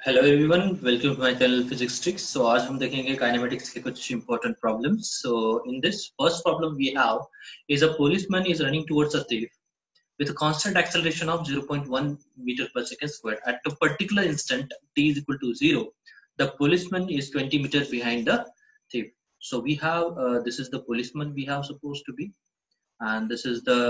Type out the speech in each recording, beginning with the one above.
Hello everyone, welcome to my channel physics tricks. So आज हम देखेंगे काइनेमेटिक्स के कुछ important problems. So in this first problem we have is a policeman is running towards a thief with a constant acceleration of 0.1 meter per second squared at a particular instant t is equal to 0. The policeman is 20 meters behind the thief. So we have this is the policeman we have supposed to be, and this is the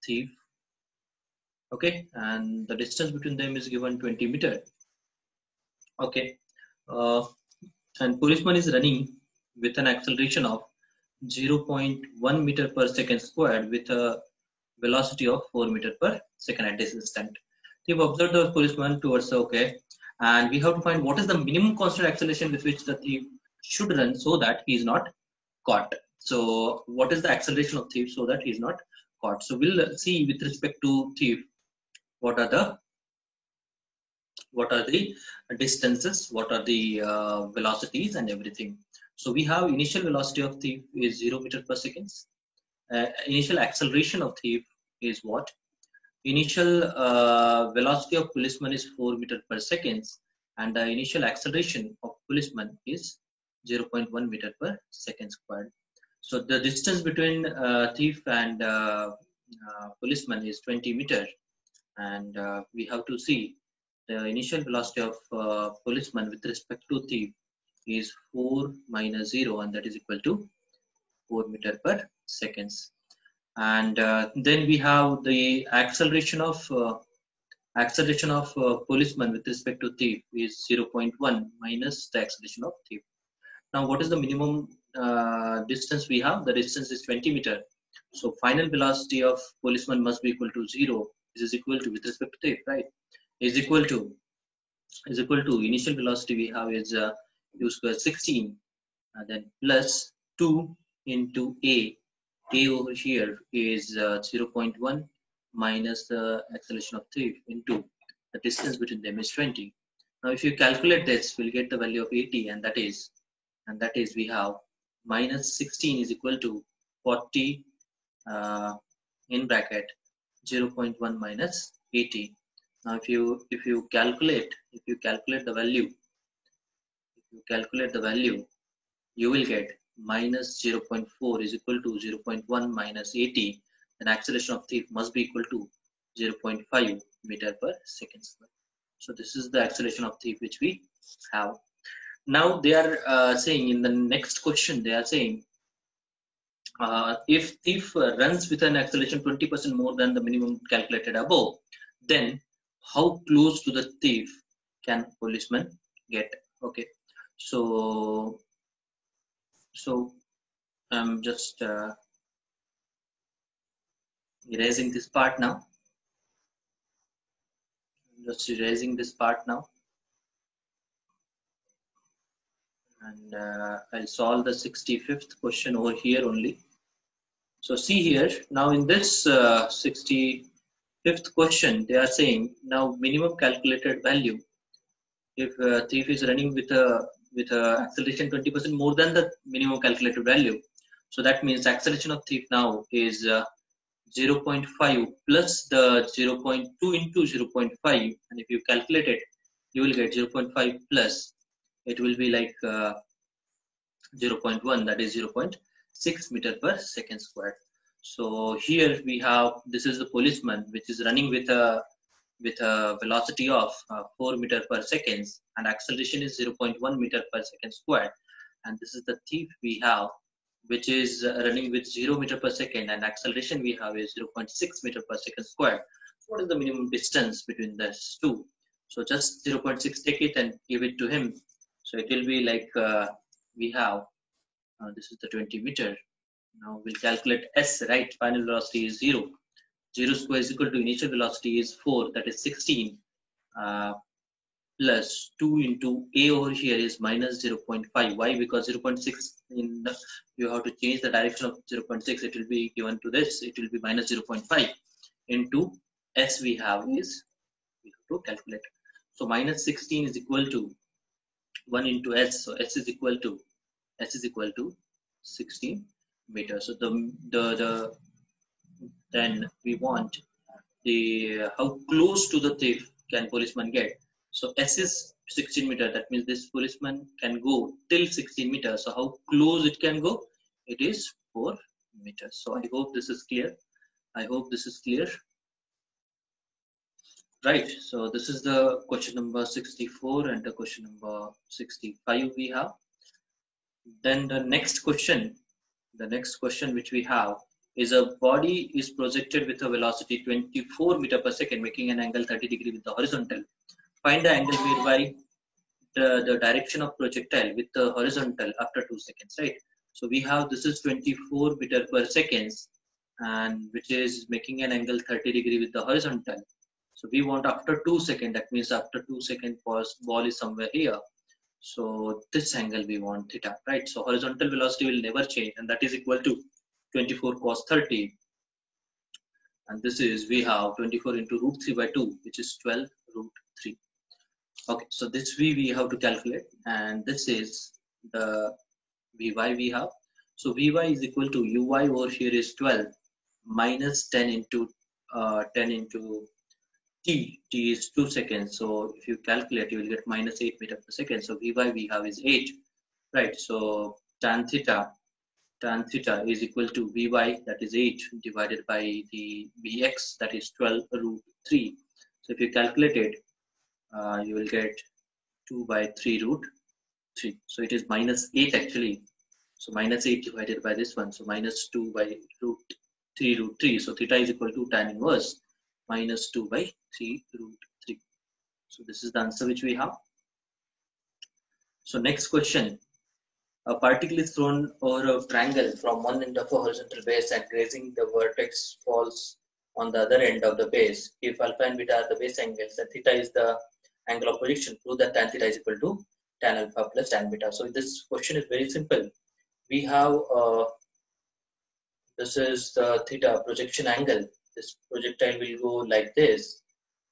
thief. Okay, and the distance between them is given 20 meter. Okay, uh, and policeman is running with an acceleration of 0.1 meter per second squared with a velocity of 4 meter per second at this instant. We've observed the policeman towards okay, and we have to find what is the minimum constant acceleration with which the thief should run so that he is not caught. So what is the acceleration of thief so that he is not caught? So we'll see with respect to thief what are the distances, what are the velocities and everything. So we have initial velocity of thief is 0 meter per second. Initial acceleration of thief is what? Initial velocity of policeman is 4 meter per second, and the initial acceleration of policeman is 0.1 meter per second squared. So the distance between thief and policeman is 20 meter, and we have to see the initial velocity of policeman with respect to thief is 4 minus 0, and that is equal to 4 meter per seconds. And then we have the acceleration of policeman with respect to thief is 0.1 minus the acceleration of thief. Now what is the minimum distance we have? The distance is 20 meter. So final velocity of policeman must be equal to 0. This is equal to, with respect to thief, right, is equal to initial velocity we have is u square 16, and then plus 2 into a over here is 0.1 minus the acceleration of 3 into the distance between them is 20. Now if you calculate this, we'll get the value of 80, and that is we have minus 16 is equal to 40 in bracket 0.1 minus 80. Now if you calculate the value, you will get minus 0.4 is equal to 0.1 minus 80. Then acceleration of thief must be equal to 0.5 meter per second square. So this is the acceleration of thief which we have. Now they are saying in the next question, they are saying if thief runs with an acceleration 20% more than the minimum calculated above, then how close to the thief can policeman get? Okay, so I'm just erasing this part now. And I'll solve the 65th question over here only. So see here, now in this 65th question, they are saying now minimum calculated value. If thief is running with a acceleration 20% more than the minimum calculated value, so that means acceleration of thief now is 0.5 plus the 0.2 into 0.5, and if you calculate it, you will get 0.5 plus it will be like 0.1, that is 0.6 meter per second squared. So here we have, this is the policeman which is running with a velocity of 4 meter per second, and acceleration is 0.1 meter per second squared. And this is the thief we have, which is running with 0 meter per second, and acceleration we have is 0.6 meter per second squared. So what is the minimum distance between these two? So just 0.6, take it and give it to him. So it will be like we have this is the 20 meter. Now we'll calculate s, right? Final velocity is 0. 0 square is equal to initial velocity is 4, that is 16, plus 2 into a over here is minus 0.5. Why? Because 0.6 in the, you have to change the direction of 0.6. It will be given to this. It will be minus 0.5 into s we have is, we have to calculate. So minus 16 is equal to 1 into s. So s is equal to 16 meters. So then we want the how close to the thief can policeman get. So s is 16 meter. That means this policeman can go till 16 meters. So how close it can go? It is 4 meters. So I hope this is clear. I hope this is clear. Right. So this is the question number 64 and the question number 65 we have. Then the next question which we have is a body is projected with a velocity 24 meter per second, making an angle 30 degree with the horizontal. Find the angle made by the direction of projectile with the horizontal after 2 seconds, right? So we have, this is 24 meter per seconds, and which is making an angle 30 degree with the horizontal. So we want after 2 seconds, that means after 2 seconds ball is somewhere here. So this angle we want theta, right? So horizontal velocity will never change, and that is equal to 24 cos 30. And this is, we have 24 into root 3 by 2, which is 12 root 3. Okay, so this V we have to calculate, and this is the Vy we have. So Vy is equal to Uy over here is 12 minus 10 into T. T is 2 seconds. So if you calculate, you will get minus 8 meter per second. So Vy we have is 8, right? So tan theta is equal to Vy, that is 8, divided by the Vx, that is 12 root 3. So if you calculate it, you will get 2 by 3 root 3. So it is minus 8 actually. So minus 8 divided by this one. So minus 2 by root 3. So theta is equal to tan inverse minus 2 by 3 root 3. So this is the answer which we have. So next question. A particle is thrown over a triangle from one end of a horizontal base and grazing the vertex falls on the other end of the base. If alpha and beta are the base angles, then theta is the angle of projection. Prove that tan theta is equal to tan alpha plus tan beta. So this question is very simple. We have this is the theta projection angle. This projectile will go like this,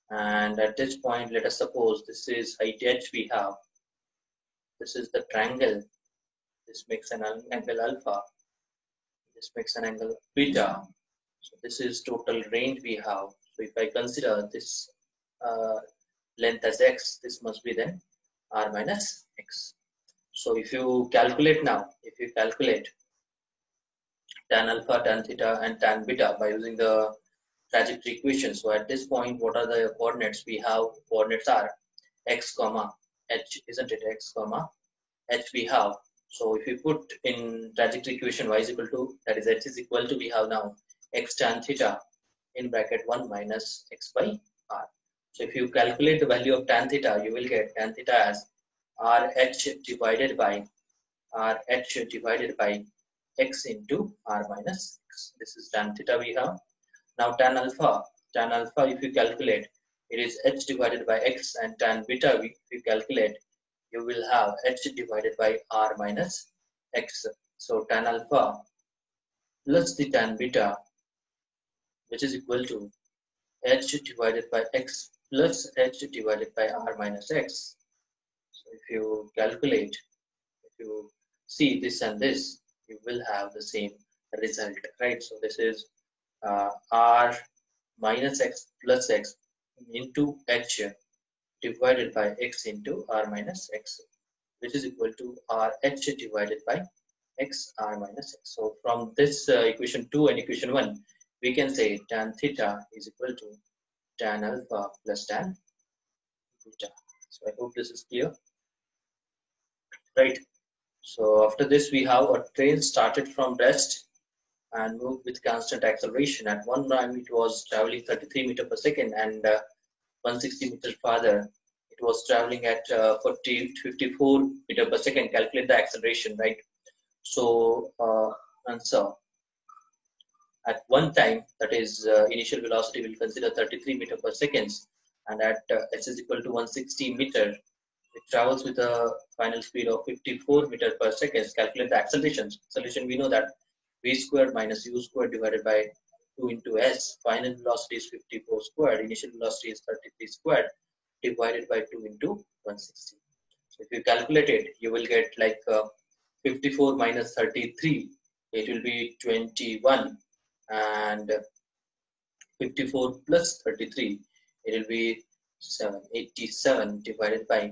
and at this point, let us suppose this is height h we have. This is the triangle. This makes an angle alpha. This makes an angle beta. So this is total range we have. So if I consider this length as x, this must be then r minus x. So if you calculate now, tan alpha, tan theta, and tan beta by using the trajectory equation. So at this point, what are the coordinates? We have coordinates are x comma h, isn't it? X comma h we have. So if you put in trajectory equation y is equal to, that is h is equal to, we have now x tan theta in bracket 1 minus x by r. So if you calculate the value of tan theta, you will get tan theta as rh divided by x into r minus x. This is tan theta we have. Now tan alpha if you calculate, it is h divided by x, and tan beta if you calculate, you will have h divided by r minus x. So tan alpha plus the tan beta, which is equal to h divided by x plus h divided by r minus x. So if you calculate, if you see this and this, you will have the same result, right? So this is r minus x plus x into h divided by x into r minus x, which is equal to rh divided by x r minus x. So from this equation 2 and equation 1, we can say tan theta is equal to tan alpha plus tan beta. So I hope this is clear, right? So after this, we have a train started from rest and moved with constant acceleration. At one time, it was traveling 33 meters per second, and 160 meters farther, it was traveling at 54 meters per second. Calculate the acceleration, right? So answer. At one time, that is initial velocity, will consider 33 meters per second, and at s is equal to 160 meter, it travels with a final speed of 54 meters per second. Calculate the acceleration. Acceleration, we know that v squared minus u squared divided by 2 into s. Final velocity is 54 squared. Initial velocity is 33 squared divided by 2 into 160. So if you calculate it, you will get like 54 minus 33. It will be 21, and 54 plus 33, it will be 87 divided by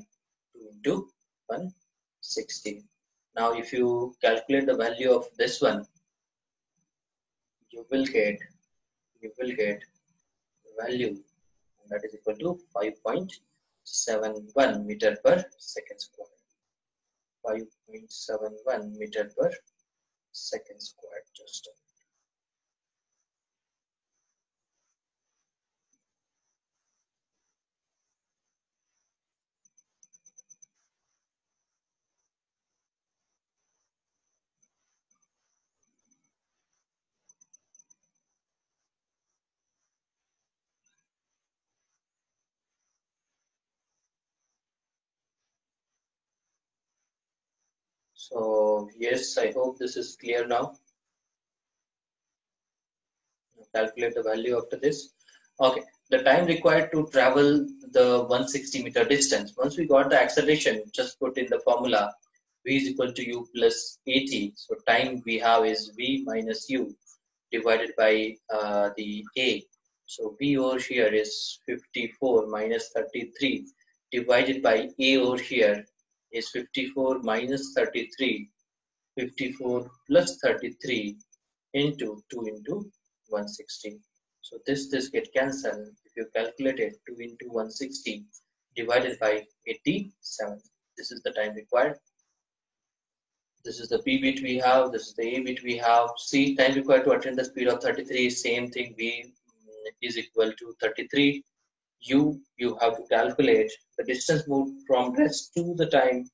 2 into 160. Now if you calculate the value of this one, you will get value that is equal to 5.71 meter per second square. 5.71 meter per second square. Just so yes, I hope this is clear now. Calculate the value after this. Okay, the time required to travel the 160-meter distance. Once we got the acceleration, just put in the formula v is equal to u plus at. So time we have is v minus u divided by the a. So v over here is 54 minus 33 divided by a over here is 54 minus 33, 54 plus 33 into 2 into 160. So this get cancelled. If you calculate it, 2 into 160 divided by 87. This is the time required. This is the B bit we have. This is the A bit we have. C, time required to attain the speed of 33. Same thing. V is equal to 33. You have to calculate the distance moved from rest to the time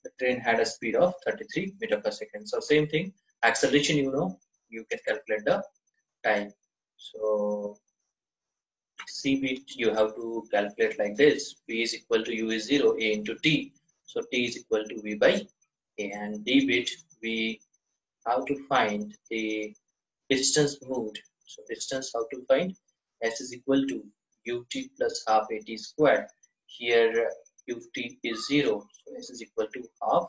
the train had a speed of 33 meter per second. So same thing. Acceleration, you can calculate the time. So C bit you have to calculate like this. V is equal to U is 0, A into T. So T is equal to V by A. And D bit we have to find the distance moved. So distance how to find? S is equal to ut plus half at squared. Here ut is 0. So S is equal to half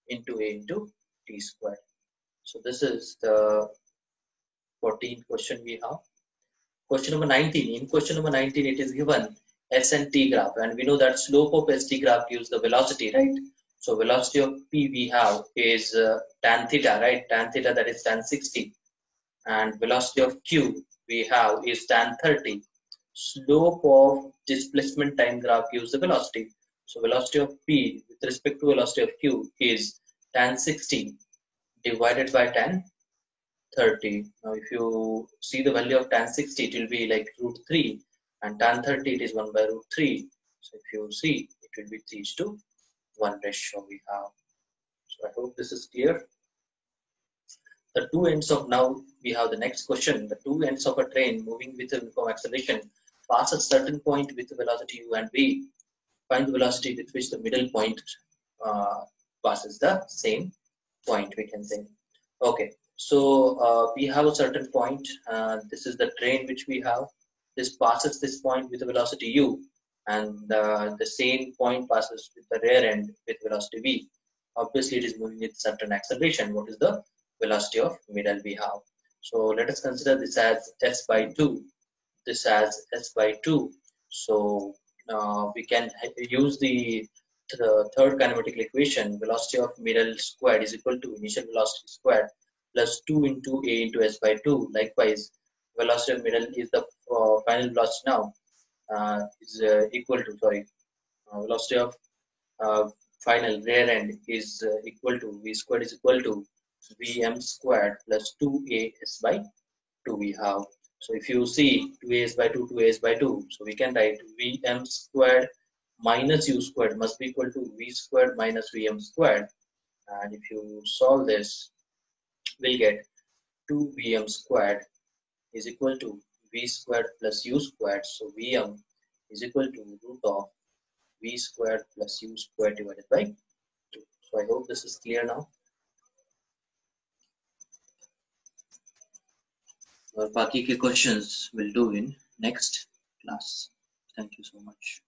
into A into T squared. So this is the 14th question we have. Question number 19. In question number 19, it is given S and T graph, and we know that slope of ST graph gives the velocity, right? So velocity of P we have is tan theta, right? Tan theta, that is tan 60, and velocity of Q we have is tan 30. Slope of displacement time graph gives the velocity. So velocity of P with respect to velocity of Q is tan 60 divided by tan 30. Now, if you see the value of tan 60, it will be like root 3, and tan 30 it is 1 by root 3. So, if you see, it will be 3:1 ratio we have. So, I hope this is clear. The two ends of now we have the next question. The two ends of a train moving with a uniform acceleration pass a certain point with the velocity u and v. Find the velocity with which the middle point passes the same point, we can say. Okay, so we have a certain point. This is the train which we have. This passes this point with a velocity u, and the same point passes with the rear end with velocity v. Obviously, it is moving with certain acceleration. What is the velocity of middle we have? So let us consider this as s by 2. This as s by 2. So we can use the third kinematical equation. Velocity of middle squared is equal to initial velocity squared plus 2 into a into s by 2. Likewise, velocity of middle is the final velocity now is equal to, sorry, velocity of uh, final rear end is equal to v squared is equal to vm squared plus 2a s by 2 we have. So if you see 2a s by 2, 2a s by 2, so we can write vm squared minus u squared must be equal to v squared minus vm squared. And if you solve this, we'll get 2vm squared is equal to v squared plus u squared. So vm is equal to root of v squared plus u squared divided by 2. So I hope this is clear now. और बाकी के questions will do in next class. Thank you so much.